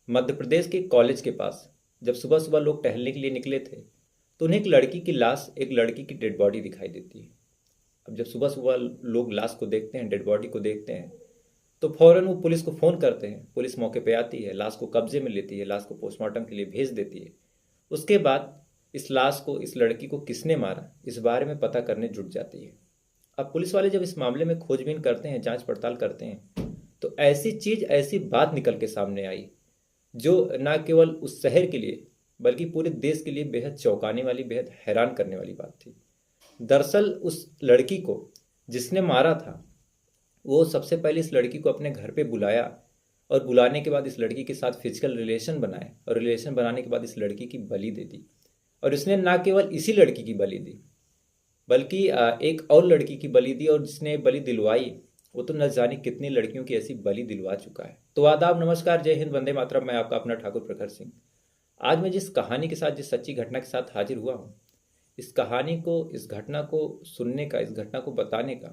मध्य प्रदेश के कॉलेज के पास जब सुबह सुबह लोग टहलने के लिए निकले थे तो उन्हें एक लड़की की लाश, एक लड़की की डेड बॉडी दिखाई देती है। अब जब सुबह सुबह लोग लाश को देखते हैं, डेड बॉडी को देखते हैं, तो फौरन वो पुलिस को फ़ोन करते हैं। पुलिस मौके पे आती है, लाश को कब्जे में लेती है, लाश को पोस्टमार्टम के लिए भेज देती है। उसके बाद इस लाश को, इस लड़की को किसने मारा, इस बारे में पता करने जुट जाती है। अब पुलिस वाले जब इस मामले में खोजबीन करते हैं, जांच पड़ताल करते हैं, तो ऐसी चीज़, ऐसी बात निकल के सामने आई जो न केवल उस शहर के लिए बल्कि पूरे देश के लिए बेहद चौंकाने वाली, बेहद हैरान करने वाली बात थी। दरअसल उस लड़की को जिसने मारा था, वो सबसे पहले इस लड़की को अपने घर पे बुलाया और बुलाने के बाद इस लड़की के साथ फिजिकल रिलेशन बनाए और रिलेशन बनाने के बाद इस लड़की की बलि दे दी। और इसने ना केवल इसी लड़की की बलि दी बल्कि एक और लड़की की बलि दी, और जिसने बलि दिलवाई वो तो न जाने कितनी लड़कियों की ऐसी बलि दिलवा चुका है। तो आदाब, नमस्कार, जय हिंद, वंदे मातरम। मैं आपका अपना ठाकुर प्रखर सिंह। आज मैं जिस कहानी के साथ, जिस सच्ची घटना के साथ हाजिर हुआ हूँ, इस कहानी को, इस घटना को सुनने का, इस घटना को बताने का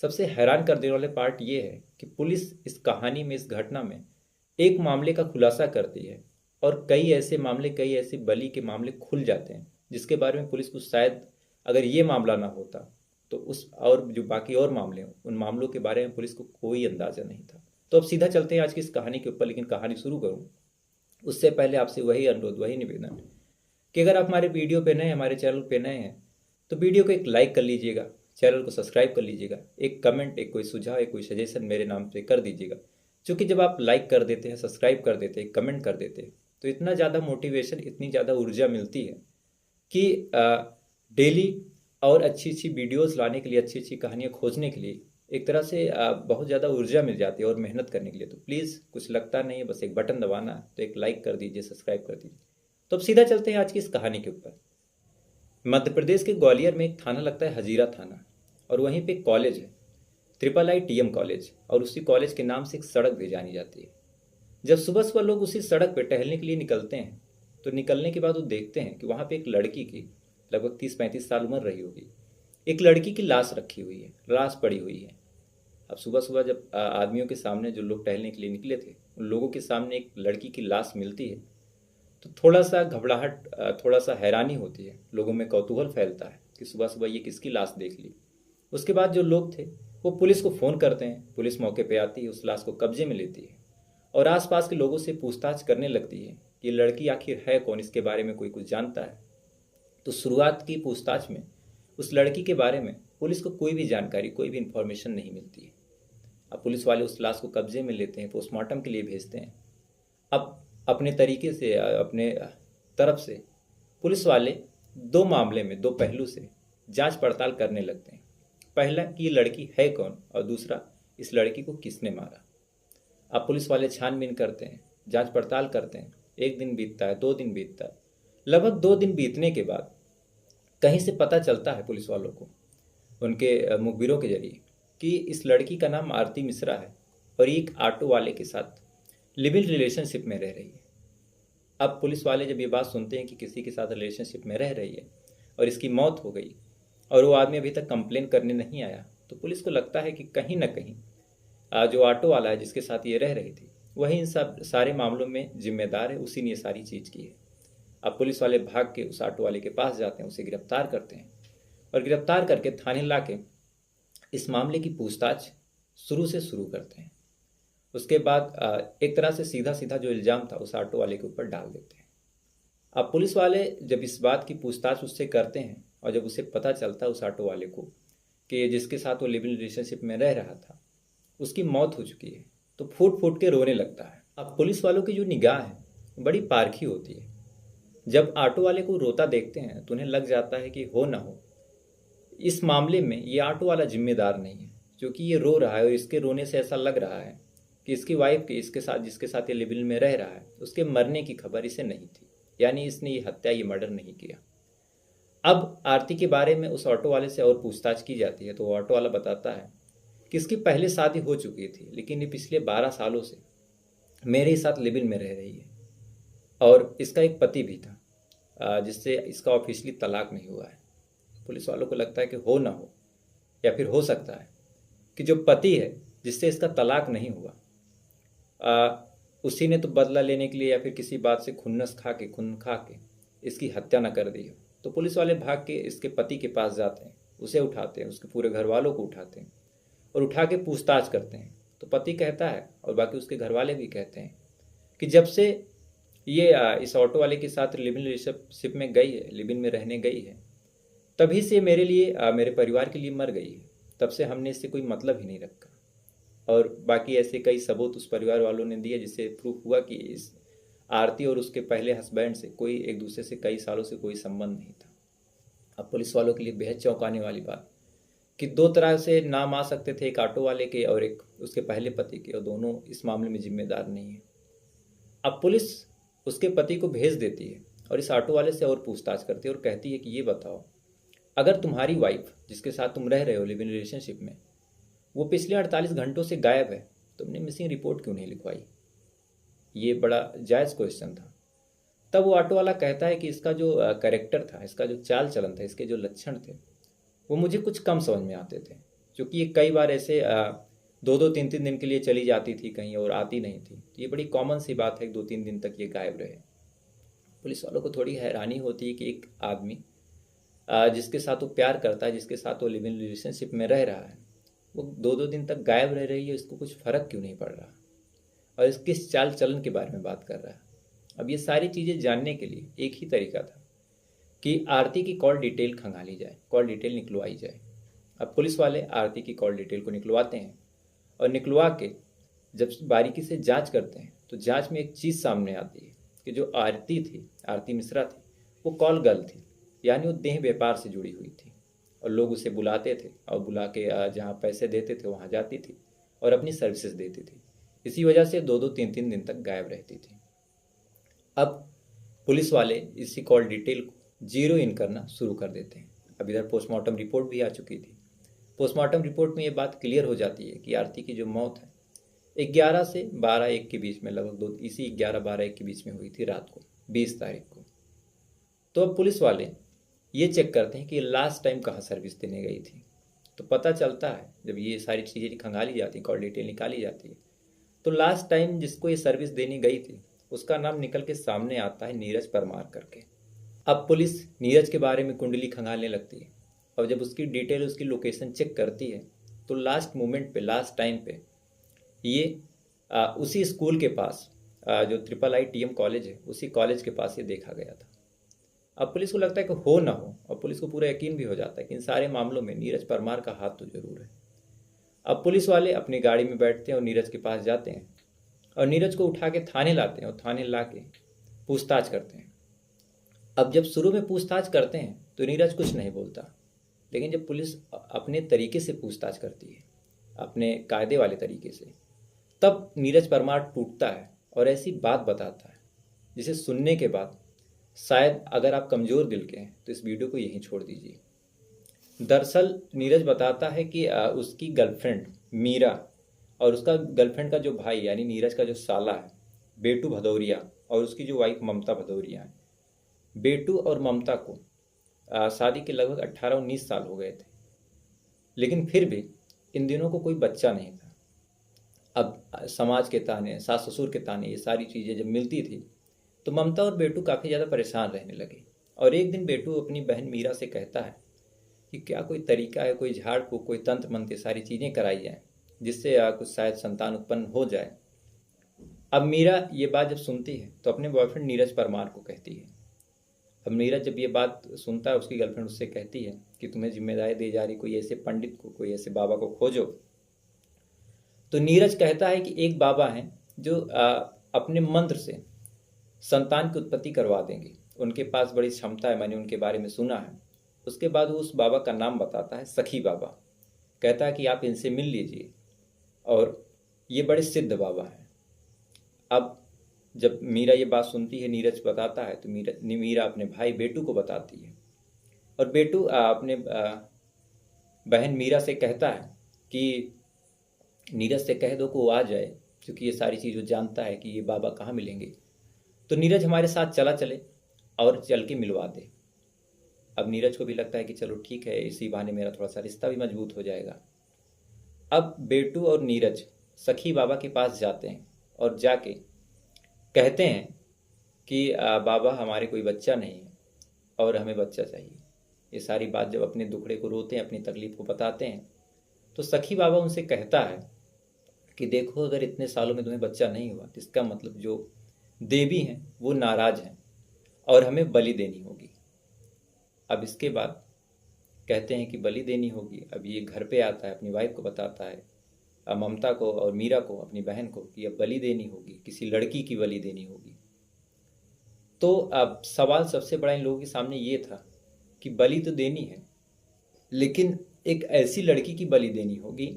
सबसे हैरान कर देने वाले पार्ट ये है कि पुलिस इस कहानी में, इस घटना में एक मामले का खुलासा करती है और कई ऐसे मामले, कई ऐसे बलि के मामले खुल जाते हैं जिसके बारे में पुलिस को शायद, अगर ये मामला ना होता तो उस और जो बाकी और मामले हों, उन मामलों के बारे में पुलिस को कोई अंदाजा नहीं था। तो अब सीधा चलते हैं आज की इस कहानी के ऊपर। लेकिन कहानी शुरू करूँ उससे पहले आपसे वही अनुरोध, वही निवेदन कि अगर आप हमारे वीडियो पे नए हैं, हमारे चैनल पे नए हैं, तो वीडियो को एक लाइक कर लीजिएगा, चैनल को सब्सक्राइब कर लीजिएगा, एक कमेंट, एक कोई सुझाव, एक कोई सजेशन मेरे नाम पे कर दीजिएगा। क्योंकि जब आप लाइक कर देते हैं, सब्सक्राइब कर देते हैं, कमेंट कर देते हैं, तो इतना ज़्यादा मोटिवेशन, इतनी ज़्यादा ऊर्जा मिलती है कि डेली और अच्छी अच्छी वीडियोस लाने के लिए, अच्छी अच्छी कहानियाँ खोजने के लिए एक तरह से बहुत ज़्यादा ऊर्जा मिल जाती है और मेहनत करने के लिए। तो प्लीज़, कुछ लगता नहीं है, बस एक बटन दबाना है, तो एक लाइक कर दीजिए, सब्सक्राइब कर दीजिए। तो अब सीधा चलते हैं आज की इस कहानी के ऊपर। मध्य प्रदेश के ग्वालियर में एक थाना लगता है, हजीरा थाना, और वहीं पे एक कॉलेज है, IIITM कॉलेज, और उसी कॉलेज के नाम से एक सड़क भी जानी जाती है। जब सुबह सुबह लोग उसी सड़क पे टहलने के लिए निकलते हैं, तो निकलने के बाद वो देखते हैं कि वहाँ पे एक लड़की की लगभग 30-35 साल उम्र रही होगी, एक लड़की की लाश रखी हुई है, लाश पड़ी हुई है। अब सुबह सुबह जब आदमियों के सामने, जो लोग टहलने के लिए निकले थे, उन लोगों के सामने एक लड़की की लाश मिलती है, तो थोड़ा सा घबराहट, थोड़ा सा हैरानी होती है, लोगों में कौतूहल फैलता है कि सुबह सुबह ये किसकी लाश देख ली। उसके बाद जो लोग थे वो पुलिस को फ़ोन करते हैं, पुलिस मौके पे आती है, उस लाश को कब्जे में लेती है और आसपास के लोगों से पूछताछ करने लगती है कि ये लड़की आखिर है कौन, इसके बारे में कोई कुछ जानता है। तो शुरुआत की पूछताछ में उस लड़की के बारे में पुलिस को कोई भी जानकारी, कोई भी इंफॉर्मेशन नहीं मिलती है। अब पुलिस वाले उस लाश को कब्जे में लेते हैं, पोस्टमार्टम के लिए भेजते हैं। अब अपने तरीके से, अपने तरफ से पुलिस वाले दो मामले में, दो पहलू से जांच पड़ताल करने लगते हैं। पहला कि ये लड़की है कौन, और दूसरा इस लड़की को किसने मारा। अब पुलिस वाले छानबीन करते हैं, जांच पड़ताल करते हैं। एक दिन बीतता है, 2 दिन बीतता है। लगभग 2 दिन बीतने के बाद कहीं से पता चलता है पुलिस वालों को, उनके मुखबिरों के जरिए, कि इस लड़की का नाम आरती मिश्रा है और ये एक ऑटो वाले के साथ लिव इन रिलेशनशिप में रह रही है। अब पुलिस वाले जब ये बात सुनते हैं कि किसी के साथ रिलेशनशिप में रह रही है और इसकी मौत हो गई और वो आदमी अभी तक कंप्लेन करने नहीं आया, तो पुलिस को लगता है कि कहीं ना कहीं जो ऑटो वाला है जिसके साथ ये रह रही थी, वही इन सब सारे मामलों में जिम्मेदार है, उसी ने ये सारी चीज़ की है। अब पुलिस वाले भाग के उस ऑटो वाले के पास जाते हैं, उसे गिरफ्तार करते हैं और गिरफ्तार करके थाने ला के इस मामले की पूछताछ शुरू से शुरू करते हैं। उसके बाद एक तरह से सीधा सीधा जो इल्ज़ाम था उस ऑटो वाले के ऊपर डाल देते हैं। अब पुलिस वाले जब इस बात की पूछताछ उससे करते हैं और जब उसे पता चलता है, उस ऑटो वाले को, कि जिसके साथ वो लिव इन रिलेशनशिप में रह रहा था उसकी मौत हो चुकी है, तो फूट फूट के रोने लगता है। अब पुलिस वालों की जो निगाह है बड़ी पारखी होती है। जब ऑटो वाले को रोता देखते हैं तो उन्हें लग जाता है कि हो ना हो, इस मामले में ये ऑटो वाला जिम्मेदार नहीं है, क्योंकि ये रो रहा है और इसके रोने से ऐसा लग रहा है कि इसकी वाइफ के, इसके साथ, जिसके साथ ये लिव इन में रह रहा है, उसके मरने की खबर इसे नहीं थी, यानी इसने ये हत्या, ये मर्डर नहीं किया। अब आरती के बारे में उस ऑटो वाले से और पूछताछ की जाती है, तो वो ऑटो वाला बताता है कि इसकी पहले शादी हो चुकी थी, लेकिन ये पिछले 12 सालों से मेरे ही साथ लिव इन में रह रही है और इसका एक पति भी था जिससे इसका ऑफिशियली तलाक नहीं हुआ है। पुलिस वालों को लगता है कि हो ना हो, या फिर हो सकता है कि जो पति है जिससे इसका तलाक नहीं हुआ, उसी ने तो बदला लेने के लिए या फिर किसी बात से खून खा के इसकी हत्या न कर दी हो। तो पुलिस वाले भाग के इसके पति के पास जाते हैं, उसे उठाते हैं, उसके पूरे घर वालों को उठाते हैं और उठा के पूछताछ करते हैं। तो पति कहता है और बाकी उसके घर वाले भी कहते हैं कि जब से ये इस ऑटो वाले के साथ लिव इन रिलेशनशिप में गई है, लिव इन में रहने गई है, तभी से मेरे लिए मेरे परिवार के लिए मर गई है। तब से हमने इससे कोई मतलब ही नहीं रखा। और बाकी ऐसे कई सबूत उस परिवार वालों ने दिए जिससे प्रूफ हुआ कि इस आरती और उसके पहले हस्बैंड से कोई एक दूसरे से कई सालों से कोई संबंध नहीं था। अब पुलिस वालों के लिए बेहद चौंकाने वाली बात कि दो तरह से नाम आ सकते थे, एक ऑटो वाले के और एक उसके पहले पति के, और दोनों इस मामले में जिम्मेदार नहीं है। अब पुलिस उसके पति को भेज देती है और इस ऑटो वाले से और पूछताछ करती है और कहती है कि ये बताओ, अगर तुम्हारी वाइफ जिसके साथ तुम रह रहे हो लिव इन रिलेशनशिप में, वो पिछले 48 घंटों से गायब है, तुमने मिसिंग रिपोर्ट क्यों नहीं लिखवाई? ये बड़ा जायज़ क्वेश्चन था। तब वो ऑटो वाला कहता है कि इसका जो कैरेक्टर था, इसका जो चाल चलन था, इसके जो लक्षण थे, वो मुझे कुछ कम समझ में आते थे, क्योंकि ये कई बार ऐसे 2-2 3-3 दिन के लिए चली जाती थी कहीं और आती नहीं थी। तो ये बड़ी कॉमन सी बात है कि 2-3 दिन तक ये गायब रहे। पुलिस वालों को थोड़ी हैरानी होती है कि एक आदमी जिसके साथ वो प्यार करता है, जिसके साथ वो लिव इन रिलेशनशिप में रह रहा है, वो 2-2 दिन तक गायब रह रही है, इसको कुछ फ़र्क क्यों नहीं पड़ रहा और इस किस चाल चलन के बारे में बात कर रहा है। अब ये सारी चीज़ें जानने के लिए एक ही तरीका था कि आरती की कॉल डिटेल खंगाली जाए, कॉल डिटेल निकलवाई जाए। अब पुलिस वाले आरती की कॉल डिटेल को निकलवाते हैं और निकलवा के जब बारीकी से जांच करते हैं तो जांच में एक चीज़ सामने आती है कि जो आरती थी, आरती मिश्रा थी, वो कॉल गर्ल थी, यानी वो देह व्यापार से जुड़ी हुई थी और लोग उसे बुलाते थे और बुला के जहाँ पैसे देते थे वहाँ जाती थी और अपनी सर्विसेज देती थी। इसी वजह से 2-2 3-3 दिन तक गायब रहती थी। अब पुलिस वाले इसी कॉल डिटेल को जीरो इन करना शुरू कर देते हैं। अब इधर पोस्टमार्टम रिपोर्ट भी आ चुकी थी। पोस्टमार्टम रिपोर्ट में ये बात क्लियर हो जाती है कि आरती की जो मौत है 11 से 12-1 के बीच में, लगभग इसी 11-12-1 के बीच में हुई थी, रात को 20 तारीख को। तो अब पुलिस वाले ये चेक करते हैं कि लास्ट टाइम कहाँ सर्विस देने गई थी। तो पता चलता है जब ये सारी चीज़ें खंगाली जाती हैं, कॉल डिटेल निकाली जाती है, तो लास्ट टाइम जिसको ये सर्विस देनी गई थी उसका नाम निकल के सामने आता है नीरज परमार करके। अब पुलिस नीरज के बारे में कुंडली खंगालने लगती है और जब उसकी डिटेल, उसकी लोकेशन चेक करती है तो लास्ट मोमेंट पे, लास्ट टाइम पे ये उसी स्कूल के पास, जो IIITM कॉलेज है, उसी कॉलेज के पास ये देखा गया था। अब पुलिस को लगता है कि हो ना हो, और पुलिस को पूरा यकीन भी हो जाता है कि इन सारे मामलों में नीरज परमार का हाथ तो जरूर है। अब पुलिस वाले अपनी गाड़ी में बैठते हैं और नीरज के पास जाते हैं और नीरज को उठा के थाने लाते हैं और थाने ला के पूछताछ करते हैं। अब जब शुरू में पूछताछ करते हैं तो नीरज कुछ नहीं बोलता, लेकिन जब पुलिस अपने तरीके से पूछताछ करती है, अपने कायदे वाले तरीके से, तब नीरज परमार टूटता है और ऐसी बात बताता है जिसे सुनने के बाद शायद अगर आप कमज़ोर दिल के हैं तो इस वीडियो को यहीं छोड़ दीजिए। दरअसल नीरज बताता है कि उसकी गर्लफ्रेंड मीरा और उसका गर्लफ्रेंड का जो भाई यानी नीरज का जो साला है बेटू भदौरिया, और उसकी जो वाइफ ममता भदौरिया है, बेटू और ममता को शादी के लगभग 18-19 साल हो गए थे, लेकिन फिर भी इन दिनों को कोई बच्चा नहीं था। अब समाज के ताने, सास ससुर के ताने, ये सारी चीज़ें जब मिलती थी तो ममता और बेटू काफ़ी ज़्यादा परेशान रहने लगे। और एक दिन बेटू अपनी बहन मीरा से कहता है कि क्या कोई तरीका है, कोई झाड़ फूक, कोई तंत्र मंत्र, सारी चीज़ें कराई जाएँ जिससे कुछ शायद संतान उत्पन्न हो जाए। अब मीरा ये बात जब सुनती है तो अपने बॉयफ्रेंड नीरज परमार को कहती है। अब नीरज जब ये बात सुनता है, उसकी गर्लफ्रेंड उससे कहती है कि तुम्हें जिम्मेदारी दी जा रही, कोई ऐसे पंडित को, कोई ऐसे बाबा को खोजो। तो नीरज कहता है कि एक बाबा हैं जो अपने मंत्र से संतान की उत्पत्ति करवा देंगे, उनके पास बड़ी क्षमता है, मैंने उनके बारे में सुना है। उसके बाद वो उस बाबा का नाम बताता है, सखी बाबा। कहता है कि आप इनसे मिल लीजिए और ये बड़े सिद्ध बाबा हैं। अब जब मीरा ये बात सुनती है, नीरज बताता है, तो मीरा अपने भाई बेटू को बताती है और बेटू अपने बहन मीरा से कहता है कि नीरज से कह दो कि वो आ जाए, क्योंकि ये सारी चीज़ वो जानता है कि ये बाबा कहाँ मिलेंगे। तो नीरज हमारे साथ चले और चल के मिलवा दे। अब नीरज को भी लगता है कि चलो ठीक है, इसी बहाने मेरा थोड़ा सा रिश्ता भी मजबूत हो जाएगा। अब बेटू और नीरज सखी बाबा के पास जाते हैं और जाके कहते हैं कि बाबा हमारे कोई बच्चा नहीं है और हमें बच्चा चाहिए। ये सारी बात जब अपने दुखड़े को रोते हैं, अपनी तकलीफ को बताते हैं, तो सखी बाबा उनसे कहता है कि देखो, अगर इतने सालों में तुम्हें बच्चा नहीं हुआ तो इसका मतलब जो देवी हैं वो नाराज हैं और हमें बलि देनी होगी। अब इसके बाद कहते हैं कि बलि देनी होगी। अब ये घर पे आता है, अपनी वाइफ को बताता है, ममता को और मीरा को, अपनी बहन को, कि अब बलि देनी होगी, किसी लड़की की बलि देनी होगी। तो अब सवाल सबसे बड़ा इन लोगों के सामने ये था कि बलि तो देनी है, लेकिन एक ऐसी लड़की की बलि देनी होगी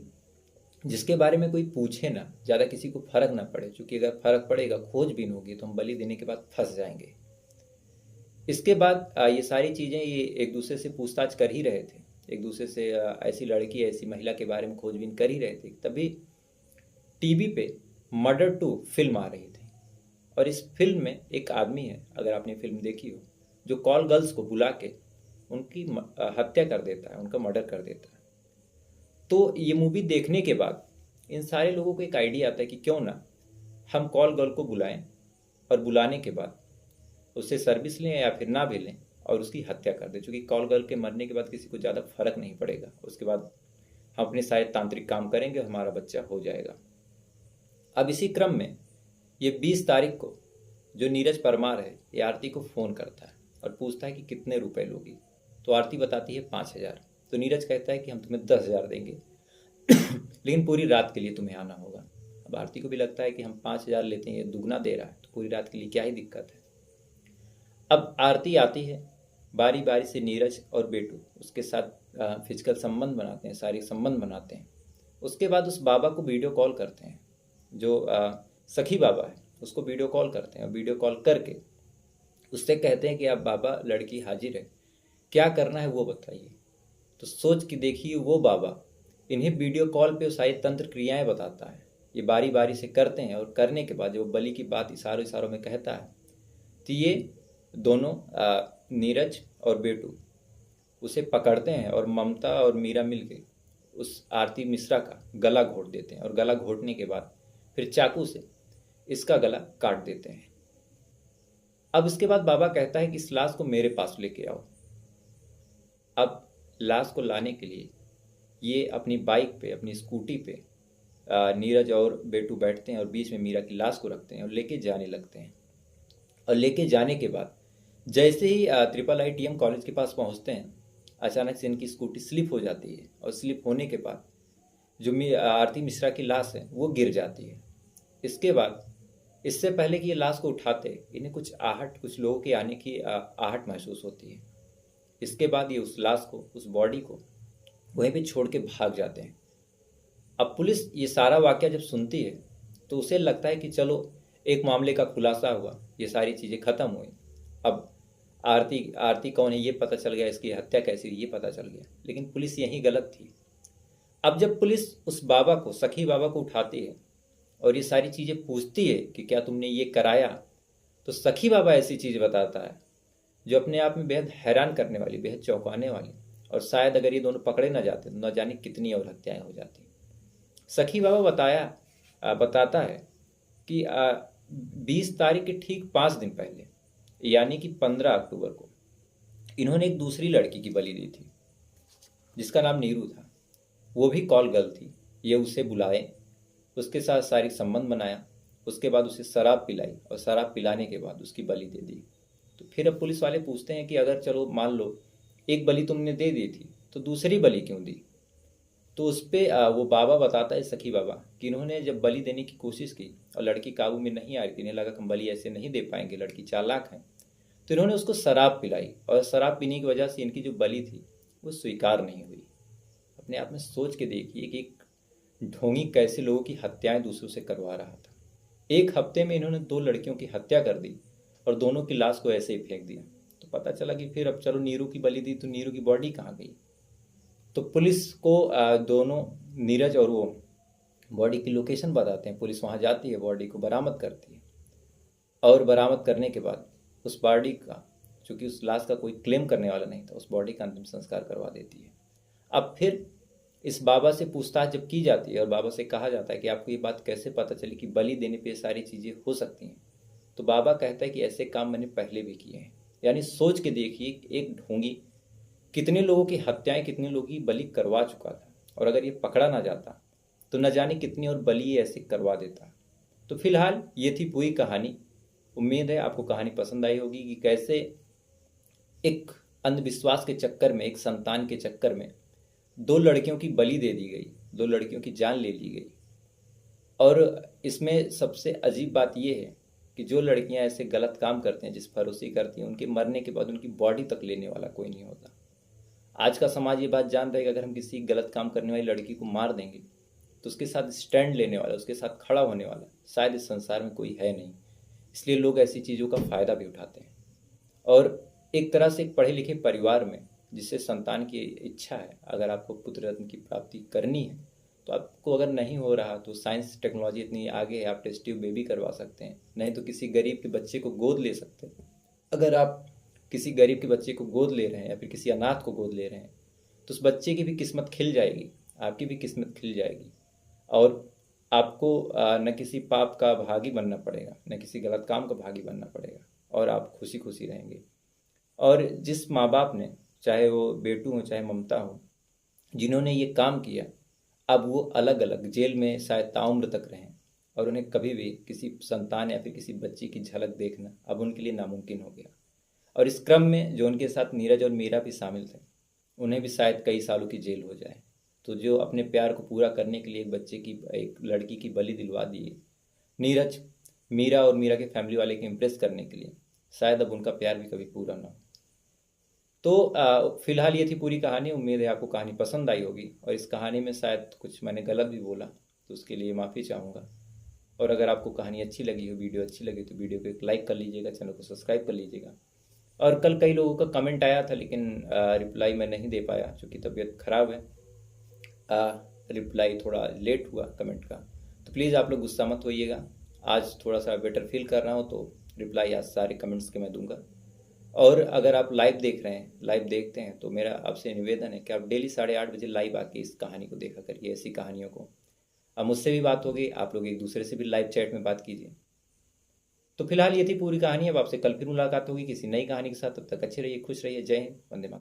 जिसके बारे में कोई पूछे ना, ज़्यादा किसी को फर्क ना पड़े, क्योंकि अगर फर्क पड़ेगा, खोजबीन होगी, तो हम बलि देने के बाद फंस जाएंगे। इसके बाद ये सारी चीज़ें ये एक दूसरे से पूछताछ कर ही रहे थे, एक दूसरे से ऐसी लड़की, ऐसी महिला के बारे में खोजबीन कर ही रहे थे। तभी टीवी पे मर्डर 2 फिल्म आ रही थी, और इस फिल्म में एक आदमी है, अगर आपने फिल्म देखी हो, जो कॉल गर्ल्स को बुला के उनकी हत्या कर देता है, उनका मर्डर कर देता है। तो ये मूवी देखने के बाद इन सारे लोगों को एक आइडिया आता है कि क्यों ना हम कॉल गर्ल को बुलाएं, और बुलाने के बाद उससे सर्विस लें या फिर ना भी लें और उसकी हत्या कर दें, क्योंकि कॉल गर्ल के मरने के बाद किसी को ज़्यादा फर्क नहीं पड़ेगा। उसके बाद हम अपने सारे तांत्रिक काम करेंगे और हमारा बच्चा हो जाएगा। अब इसी क्रम में ये 20 तारीख को जो नीरज परमार है, ये आरती को फ़ोन करता है और पूछता है कि कितने रुपए लोगी। तो आरती बताती है 5,000। तो नीरज कहता है कि हम तुम्हें 10,000 देंगे लेकिन पूरी रात के लिए तुम्हें आना होगा। अब आरती को भी लगता है कि हम 5,000 लेते हैं, ये दुगना दे रहा है, तो पूरी रात के लिए क्या ही दिक्कत है। अब आरती आती है, बारी बारी से नीरज और बेटू उसके साथ फिजिकल संबंध बनाते हैं, शारीरिक संबंध बनाते हैं। उसके बाद उस बाबा को वीडियो कॉल करते हैं, जो सखी बाबा है उसको वीडियो कॉल करते हैं। वीडियो कॉल करके उससे कहते हैं कि आप बाबा, लड़की हाजिर है, क्या करना है वो बताइए। तो सोच के देखिए, वो बाबा इन्हें वीडियो कॉल पे सारी तंत्र क्रियाएं बताता है। ये बारी बारी से करते हैं, और करने के बाद जब वो बलि की बात इशारों इशारों में कहता है, तो ये दोनों नीरज और बेटू उसे पकड़ते हैं, और ममता और मीरा मिलके उस आरती मिश्रा का गला घोट देते हैं, और गला घोटने के बाद फिर चाकू से इसका गला काट देते हैं। अब इसके बाद बाबा कहता है कि इस लाश को मेरे पास लेके आओ। अब लाश को लाने के लिए ये अपनी बाइक पे, अपनी स्कूटी पे नीरज और बेटू बैठते हैं और बीच में मीरा की लाश को रखते हैं और लेके जाने लगते हैं। और लेके जाने के बाद जैसे ही IIITM कॉलेज के पास पहुंचते हैं, अचानक से इनकी स्कूटी स्लिप हो जाती है, और स्लिप होने के बाद जो आरती मिश्रा की लाश है वो गिर जाती है। इसके बाद, इससे पहले कि ये लाश को उठाते, इन्हें कुछ आहट, कुछ लोगों के आने की आहट महसूस होती है। इसके बाद ये उस लाश को, उस बॉडी को वहीं पे छोड़ के भाग जाते हैं। अब पुलिस ये सारा वाकया जब सुनती है तो उसे लगता है कि चलो एक मामले का खुलासा हुआ, ये सारी चीज़ें ख़त्म हुई। अब आरती कौन है ये पता चल गया, इसकी हत्या कैसी हुई ये पता चल गया, लेकिन पुलिस यहीं गलत थी। अब जब पुलिस उस बाबा को, सखी बाबा को उठाती है और ये सारी चीज़ें पूछती है कि क्या तुमने ये कराया, तो सखी बाबा ऐसी चीज़ बताता है जो अपने आप में बेहद हैरान करने वाली, बेहद चौंकाने वाली, और शायद अगर ये दोनों पकड़े ना जाते तो न जाने कितनी और हत्याएं हो जाती। सखी बाबा बताता है कि 20 तारीख के ठीक 5 दिन पहले, यानी कि 15 अक्टूबर को, इन्होंने एक दूसरी लड़की की बलि दी थी जिसका नाम नीरू था। वो भी कॉल गर्ल थी। ये उसे बुलाए, उसके साथ शारीरिक संबंध बनाया, उसके बाद उसे शराब पिलाई, और शराब पिलाने के बाद उसकी बलि दे दी। तो फिर अब पुलिस वाले पूछते हैं कि अगर चलो मान लो एक बलि तुमने दे दी थी, तो दूसरी बलि क्यों दी। तो उस पर वो बाबा बताता है, सखी बाबा, कि इन्होंने जब बलि देने की कोशिश की और लड़की काबू में नहीं आ रही थी, इन्हें लगा कि हम बलि ऐसे नहीं दे पाएंगे, लड़की चालाक है, तो इन्होंने उसको शराब पिलाई, और शराब पीने की वजह से इनकी जो बलि थी वो स्वीकार नहीं हुई। अपने आप में सोच के देखिए कि एक ढोंगी कैसे लोगों की हत्याएं दूसरों से करवा रहा था। एक हफ्ते में इन्होंने 2 लड़कियों की हत्या कर दी और दोनों की लाश को ऐसे ही फेंक दिया। तो पता चला कि फिर अब चलो नीरू की बलि दी, तो नीरू की बॉडी कहाँ गई। तो पुलिस को दोनों, नीरज और वो, बॉडी की लोकेशन बताते हैं। पुलिस वहाँ जाती है, बॉडी को बरामद करती है, और बरामद करने के बाद उस बॉडी का, चूँकि उस लाश का कोई क्लेम करने वाला नहीं था, उस बॉडी का अंतिम संस्कार करवा देती है। अब फिर इस बाबा से पूछताछ जब की जाती है और बाबा से कहा जाता है कि आपको ये बात कैसे पता चली कि बलि देने पे सारी चीज़ें हो सकती हैं, तो बाबा कहता है कि ऐसे काम मैंने पहले भी किए हैं। यानी सोच के देखिए, एक ढोंगी कितने लोगों की हत्याएं, कितने लोगों की बलि करवा चुका था, और अगर ये पकड़ा ना जाता तो न जाने कितनी और बलि ये ऐसे करवा देता। तो फिलहाल ये थी पूरी कहानी। उम्मीद है आपको कहानी पसंद आई होगी कि कैसे एक अंधविश्वास के चक्कर में, एक संतान के चक्कर में दो लड़कियों की बलि दे दी गई, दो लड़कियों की जान ले ली गई। और इसमें सबसे अजीब बात यह है कि जो लड़कियां ऐसे गलत काम करते हैं, जिस फरोशी करती हैं, उनके मरने के बाद उनकी बॉडी तक लेने वाला कोई नहीं होता। आज का समाज ये बात जानता है कि अगर हम किसी गलत काम करने वाली लड़की को मार देंगे तो उसके साथ स्टैंड लेने वाला, उसके साथ खड़ा होने वाला शायद इस संसार में कोई है नहीं। इसलिए लोग ऐसी चीज़ों का फ़ायदा भी उठाते हैं। और एक तरह से एक पढ़े लिखे परिवार में जिससे संतान की इच्छा है, अगर आपको पुत्र रत्न की प्राप्ति करनी है तो आपको अगर नहीं हो रहा तो साइंस टेक्नोलॉजी इतनी आगे है, आप टेस्ट ट्यूब बेबी करवा सकते हैं। नहीं तो किसी गरीब के बच्चे को गोद ले सकते हैं। अगर आप किसी गरीब के बच्चे को गोद ले रहे हैं या फिर किसी अनाथ को गोद ले रहे हैं तो उस बच्चे की भी किस्मत खिल जाएगी, आपकी भी किस्मत खिल जाएगी। और आपको न किसी पाप का भागी बनना पड़ेगा, न किसी गलत काम का भागी बनना पड़ेगा, और आप खुशी खुशी रहेंगे। और जिस माँ बाप ने, चाहे वो बेटू हो चाहे ममता हो, जिन्होंने ये काम किया, अब वो अलग अलग जेल में शायद ताउम्र तक रहें, और उन्हें कभी भी किसी संतान या फिर किसी बच्ची की झलक देखना अब उनके लिए नामुमकिन हो गया। और इस क्रम में जो उनके साथ नीरज और मीरा भी शामिल थे, उन्हें भी शायद कई सालों की जेल हो जाए। तो जो अपने प्यार को पूरा करने के लिए एक बच्चे की, एक लड़की की बलि दिलवा दिए नीरज, मीरा और मीरा के फैमिली वाले को इम्प्रेस करने के लिए, शायद अब उनका प्यार भी कभी पूरा ना हो। तो फिलहाल ये थी पूरी कहानी। उम्मीद है आपको कहानी पसंद आई होगी, और इस कहानी में शायद कुछ मैंने गलत भी बोला तो उसके लिए माफ़ी चाहूँगा। और अगर आपको कहानी अच्छी लगी हो, वीडियो अच्छी लगी, तो वीडियो को एक लाइक कर लीजिएगा, चैनल को सब्सक्राइब कर लीजिएगा। और कल कई लोगों का कमेंट आया था, लेकिन रिप्लाई मैं नहीं दे पाया क्योंकि तबीयत ख़राब है। रिप्लाई थोड़ा लेट हुआ कमेंट का, तो प्लीज़ आप लोग गुस्सा मत होइएगा। आज थोड़ा सा बेटर फील कर रहा हूँ तो रिप्लाई आज सारे कमेंट्स के मैं दूंगा। और अगर आप लाइव देख रहे हैं, लाइव देखते हैं, तो मेरा आपसे निवेदन है कि आप डेली 8:30 बजे लाइव आके इस कहानी को देखा करिए, ऐसी कहानियों को। अब मुझसे भी बात होगी, आप लोग एक दूसरे से भी लाइव चैट में बात कीजिए। तो फिलहाल ये थी पूरी कहानी। अब आपसे कल फिर मुलाकात होगी किसी नई कहानी के साथ। तब तक अच्छे रहिए, खुश रहिए। जय हिंद, वंदे मातरम।